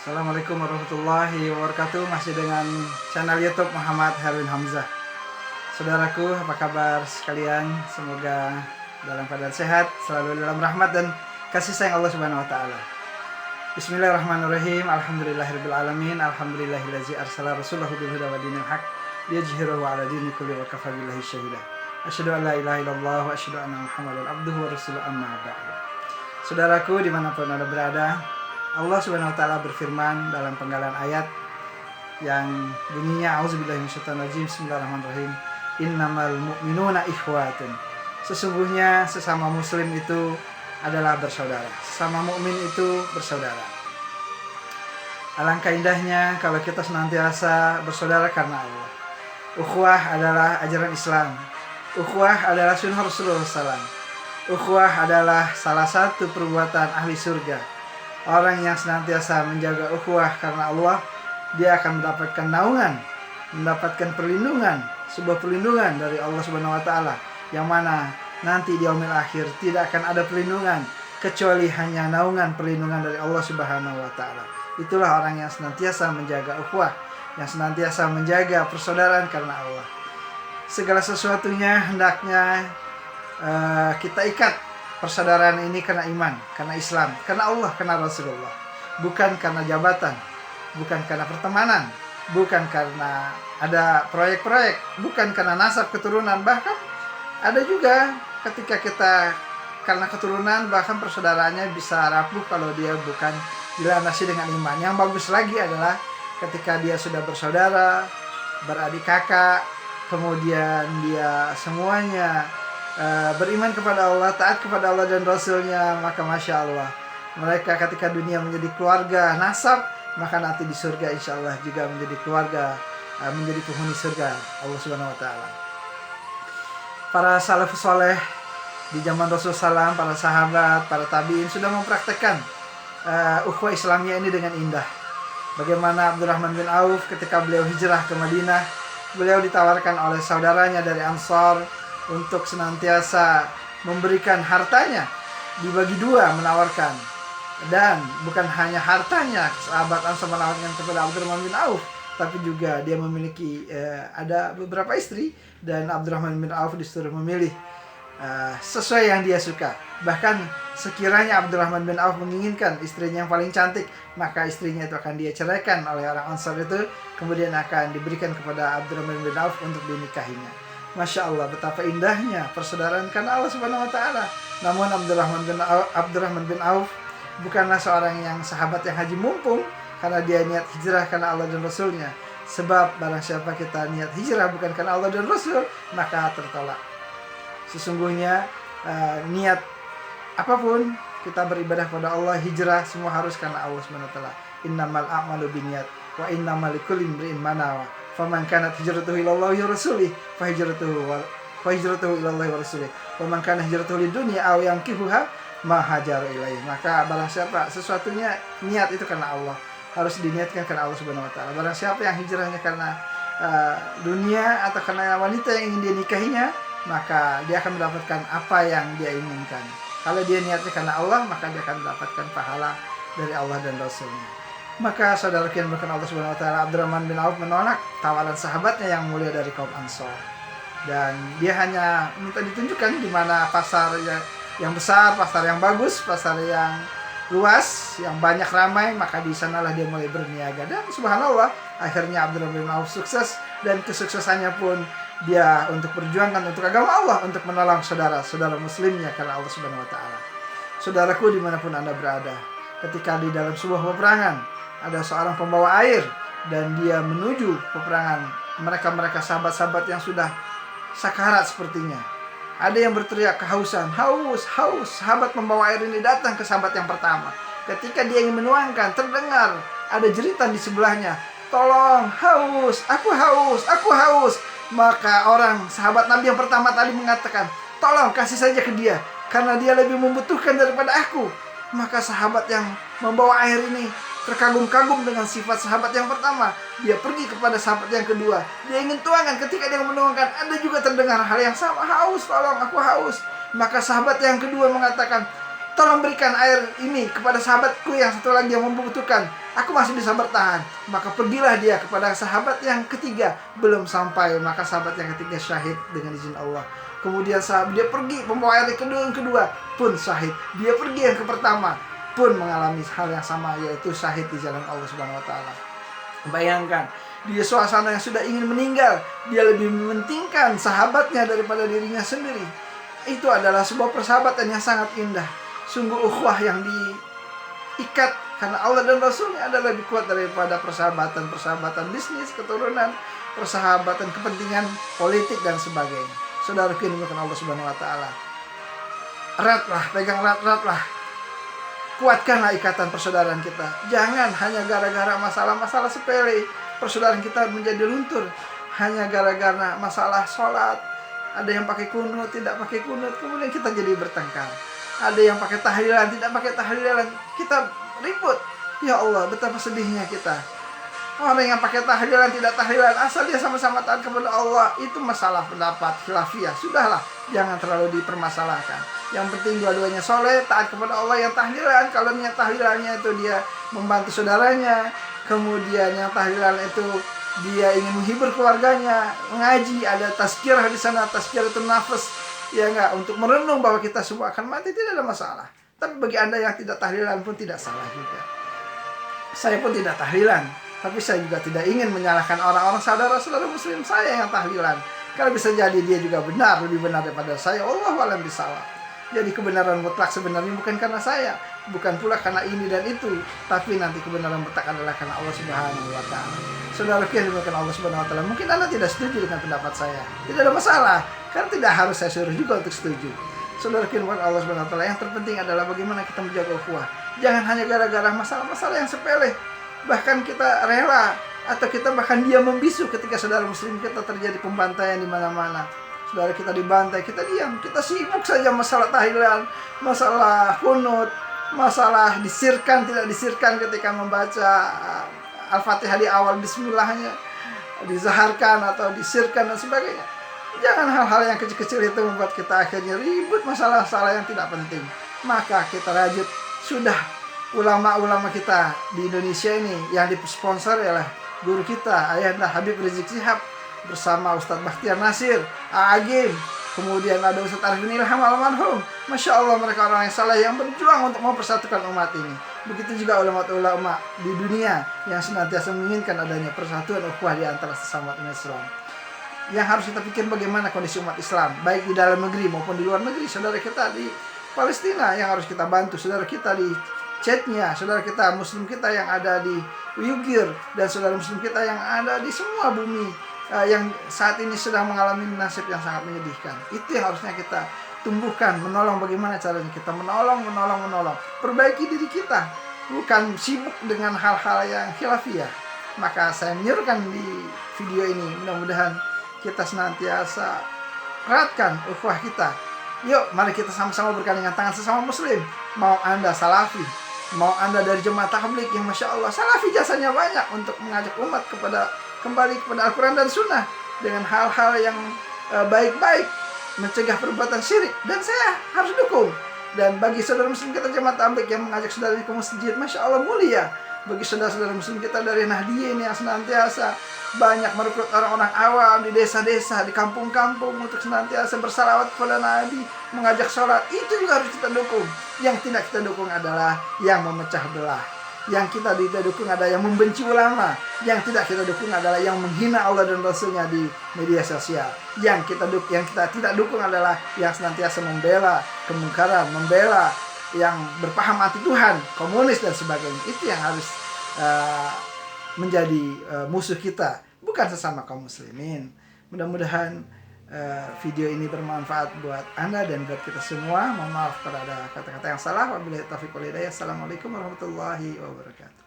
Assalamualaikum warahmatullahi wabarakatuh. Masih dengan channel YouTube Muhammad Herwin Hamzah. Saudaraku, apa kabar sekalian? Semoga dalam keadaan sehat, selalu dalam rahmat dan kasih sayang Allah Subhanahu wa taala. Bismillahirrahmanirrahim. Alhamdulillahirabbil alamin. Alhamdulillahillazi arsala rasulahu bil huda wa dinil haq liyuzhirahu 'ala dini kulli wa kafa billahi syahida. Asyhadu an la ilaha illallah wa asyhadu anna Muhammadan abduhu wa rasuluhu amma ba'du. Saudaraku dimanapun Anda berada, Allah Subhanahu wa taala berfirman dalam penggalan ayat yang bunyinya auzubillahi minasyaitonirrajim. Bismillahirrahmanirrahim. Innamal mu'minuna ikhwatun. Sesungguhnya sesama muslim itu adalah bersaudara. Sesama mukmin itu bersaudara. Alangkah indahnya kalau kita senantiasa bersaudara karena Allah. Ukhuwah adalah ajaran Islam. Ukhuwah adalah sunnah Rasulullah SAW. Ukhuwah adalah salah satu perbuatan ahli surga. Orang yang senantiasa menjaga ukhuwah karena Allah, dia akan mendapatkan naungan, mendapatkan perlindungan, sebuah perlindungan dari Allah Subhanahu wa taala, yang mana nanti di yaumil akhir tidak akan ada perlindungan kecuali hanya naungan perlindungan dari Allah Subhanahu wa taala. Itulah orang yang senantiasa menjaga ukhuwah, yang senantiasa menjaga persaudaraan karena Allah. Segala sesuatunya hendaknya kita ikat persaudaraan ini karena iman, karena Islam, karena Allah, karena Rasulullah. Bukan karena jabatan, bukan karena pertemanan, bukan karena ada proyek-proyek, bukan karena nasab keturunan. Bahkan ada juga ketika kita karena keturunan, bahkan persaudaraannya bisa rapuh kalau dia bukan dilandasi dengan iman. Yang bagus lagi adalah ketika dia sudah bersaudara, beradik kakak, kemudian dia semuanya beriman kepada Allah, taat kepada Allah dan Rasulnya, maka Masya Allah, mereka ketika dunia menjadi keluarga nasab, maka nanti di surga insya Allah juga menjadi keluarga, menjadi penghuni surga Allah Subhanahu wa taala. Para salafus saleh di zaman Rasulullah SAW, para sahabat, para tabi'in sudah mempraktekkan ukhuwah Islamiyah ini dengan indah. Bagaimana Abdurrahman bin Auf ketika beliau hijrah ke Madinah, beliau ditawarkan oleh saudaranya dari Ansar untuk senantiasa memberikan hartanya, dibagi dua menawarkan. Dan bukan hanya hartanya sahabat Ansar menawarkan kepada Abdurrahman bin Auf, tapi juga dia memiliki ada beberapa istri, dan Abdurrahman bin Auf disuruh memilih sesuai yang dia suka. Bahkan sekiranya Abdurrahman bin Auf menginginkan istrinya yang paling cantik, maka istrinya itu akan dia ceraikan oleh orang Ansar itu, kemudian akan diberikan kepada Abdurrahman bin Auf untuk dinikahinya. Masya Allah, betapa indahnya persaudaraan karena Allah Subhanahu wa taala. Namun Abdurrahman bin Auf bukanlah seorang yang sahabat yang haji mumpung, karena dia niat hijrah karena Allah dan Rasulnya. Sebab barang siapa kita niat hijrah bukan karena Allah dan Rasul, maka tertolak. Sesungguhnya niat apapun kita beribadah kepada Allah, hijrah semua harus karena Allah Subhanahu wa taala. Innamal a'malu binniyat wa innamal likulli imri'in ma nawa. Faman kanat hijratuhu ilallahi wa rasulih fa hijratuhu ilallahi wa rasulih. Wa man kana hijratuhu lidunya aw yankihuha ma hajaru ilaihi. Maka barang siapa sesuatunya niat itu karena Allah, harus diniatkan karena Allah Subhanahu wa taala. Barang siapa yang hijrahnya karena dunia atau karena wanita yang ingin dia nikahinya, maka dia akan mendapatkan apa yang dia inginkan. Kalau dia niatnya karena Allah, maka dia akan mendapatkan pahala dari Allah dan Rasulnya. Maka saudara yang berkenan Allah Subhanahu wa taala, Abdurrahman bin Auf menolak tawaran sahabatnya yang mulia dari kaum Ansar. Dan dia hanya minta ditunjukkan di mana pasar yang besar, pasar yang bagus, pasar yang luas, yang banyak ramai, maka di sanalah dia mulai berniaga. Dan subhanallah, akhirnya Abdurrahman bin Auf sukses, dan kesuksesannya pun dia untuk perjuangkan untuk agama Allah, untuk menolong saudara-saudara muslimnya karena Allah Subhanahu wa taala. Saudaraku dimanapun Anda berada, ketika di dalam sebuah peperangan ada seorang pembawa air dan dia menuju peperangan, mereka sahabat-sahabat yang sudah sakarat sepertinya. Ada yang berteriak kehausan, haus, haus. Sahabat pembawa air ini datang ke sahabat yang pertama. Ketika dia ingin menuangkan, terdengar ada jeritan di sebelahnya, tolong, haus, aku haus, aku haus. Maka orang sahabat Nabi yang pertama tadi mengatakan, tolong kasih saja ke dia, karena dia lebih membutuhkan daripada aku. Maka sahabat yang membawa air ini terkagum-kagum dengan sifat sahabat yang pertama. Dia pergi kepada sahabat yang kedua. Dia ingin tuangkan. Ketika dia menuangkan, ada juga terdengar hal yang sama. Haus, tolong, aku haus. Maka sahabat yang kedua mengatakan, tolong berikan air ini kepada sahabatku yang satu lagi yang membutuhkan, aku masih bisa bertahan. Maka pergilah dia kepada sahabat yang ketiga, belum sampai, maka sahabat yang ketiga syahid dengan izin Allah. Kemudian sahabat dia pergi membawa air yang kedua pun syahid. Dia pergi yang ke pertama pun mengalami hal yang sama, yaitu syahid di jalan Allah Subhanahu wa taala. Bayangkan, di suasana yang sudah ingin meninggal, dia lebih mementingkan sahabatnya daripada dirinya sendiri. Itu adalah sebuah persahabatan yang sangat indah. Sungguh ukhuwah yang diikat karena Allah dan Rasulnya adalah lebih kuat daripada persahabatan bisnis, keturunan, persahabatan kepentingan politik dan sebagainya. Saudaraku yang dimuliakan Allah Subhanahu wa taala, eratlah, pegang erat-eratlah, kuatkanlah ikatan persaudaraan kita. Jangan hanya gara-gara masalah-masalah sepele persaudaraan kita menjadi luntur, hanya gara-gara masalah sholat. Ada yang pakai kunut, tidak pakai kunut, kemudian kita jadi bertengkar. Ada yang pakai tahlilan, tidak pakai tahlilan, kita ribut. Ya Allah, betapa sedihnya kita. Orang yang pakai tahlilan, tidak tahlilan, asal dia sama-sama taat kepada Allah, itu masalah pendapat khilafiyah. Sudahlah, jangan terlalu dipermasalahkan. Yang penting dua-duanya soleh, taat kepada Allah. Yang tahlilan, kalau niat tahlilannya itu dia membantu saudaranya, kemudian yang tahlilan itu dia ingin menghibur keluarganya, mengaji, ada tazkirah di sana, tazkirah itu nafas, ya enggak, untuk merenung bahwa kita semua akan mati, tidak ada masalah. Tapi bagi Anda yang tidak tahlilan pun tidak salah juga. Saya pun tidak tahlilan, tapi saya juga tidak ingin menyalahkan orang-orang saudara-saudara muslim saya yang tahlilan. Kalau bisa jadi dia juga benar, lebih benar daripada saya. Allahu a'lam bishawab. Jadi kebenaran mutlak sebenarnya bukan karena saya, bukan pula karena ini dan itu, tapi nanti kebenaran mutlak adalah karena Allah Subhanahu wa taala. Saudara yang dimuliakan Allah Subhanahu wa taala, mungkin Anda tidak setuju dengan pendapat saya. Tidak ada masalah, karena tidak harus saya suruh juga untuk setuju. Saudara yang dimuliakan Allah Subhanahu wa taala, yang terpenting adalah bagaimana kita menjaga ukhuwah. Jangan hanya gara-gara masalah-masalah yang sepele. Bahkan kita rela atau kita bahkan diam membisu ketika saudara muslim kita terjadi pembantaian di mana-mana. Saudara kita dibantai, kita diam, kita sibuk saja masalah tahlilan, masalah kunut, masalah disirkan tidak disirkan ketika membaca Al-Fatihah di awal bismillahnya, dizaharkan atau disirkan dan sebagainya. Jangan hal-hal yang kecil-kecil itu membuat kita akhirnya ribut masalah-masalah yang tidak penting. Maka kita rajut, sudah ulama-ulama kita di Indonesia ini yang disponsor oleh guru kita Ayahanda Habib Rizik Syihab bersama Ustadz Bakhtiar Nasir, Agim, kemudian ada Ustadz Arifin Ilham almarhum. Masya Allah, mereka orang yang saleh yang berjuang untuk mempersatukan umat ini. Begitu juga ulama-ulama di dunia yang senantiasa menginginkan adanya persatuan ukhuwah di antara sesama umat Islam. Yang harus kita pikir bagaimana kondisi umat Islam, baik di dalam negeri maupun di luar negeri. Saudara kita di Palestina yang harus kita bantu, saudara kita di Chechnya, saudara kita muslim kita yang ada di Uyghur, dan saudara muslim kita yang ada di semua bumi yang saat ini sedang mengalami nasib yang sangat menyedihkan. Itu yang harusnya kita tumbuhkan, menolong. Bagaimana caranya kita menolong. Perbaiki diri kita, bukan sibuk dengan hal-hal yang khilafiyah. Maka saya menyuruhkan di video ini, mudah-mudahan kita senantiasa eratkan ukhuwah kita. Yuk, mari kita sama-sama bergandengan tangan sesama muslim. Mau Anda salafi, mau Anda dari jemaah tabligh yang Masya Allah, salafi jasanya banyak untuk mengajak umat kembali kepada Al-Quran dan Sunnah dengan hal-hal yang baik-baik, mencegah perbuatan syirik, dan saya harus dukung. Dan bagi saudara muslim kita jemaah tabligh yang mengajak saudaranya ke masjid, Masya Allah mulia. Bagi saudara-saudara muslim kita dari Nahdien yang senantiasa banyak merekrut orang-orang awam di desa-desa, di kampung-kampung untuk senantiasa bersalawat kepada Nabi, mengajak sholat, itu juga harus kita dukung. Yang tidak kita dukung adalah yang memecah belah. Yang kita tidak dukung adalah yang membenci ulama. Yang tidak kita dukung adalah yang menghina Allah dan Rasulnya di media sosial. Yang kita tidak dukung adalah yang senantiasa membela kemungkaran, membela yang berpaham anti Tuhan, komunis dan sebagainya. Itu yang harus menjadi musuh kita, bukan sesama kaum muslimin. Mudah-mudahan video ini bermanfaat buat Anda dan buat kita semua. Mohon maaf kalau ada kata-kata yang salah. Wabillahi taufiq wal hidayah. Assalamualaikum warahmatullahi wabarakatuh.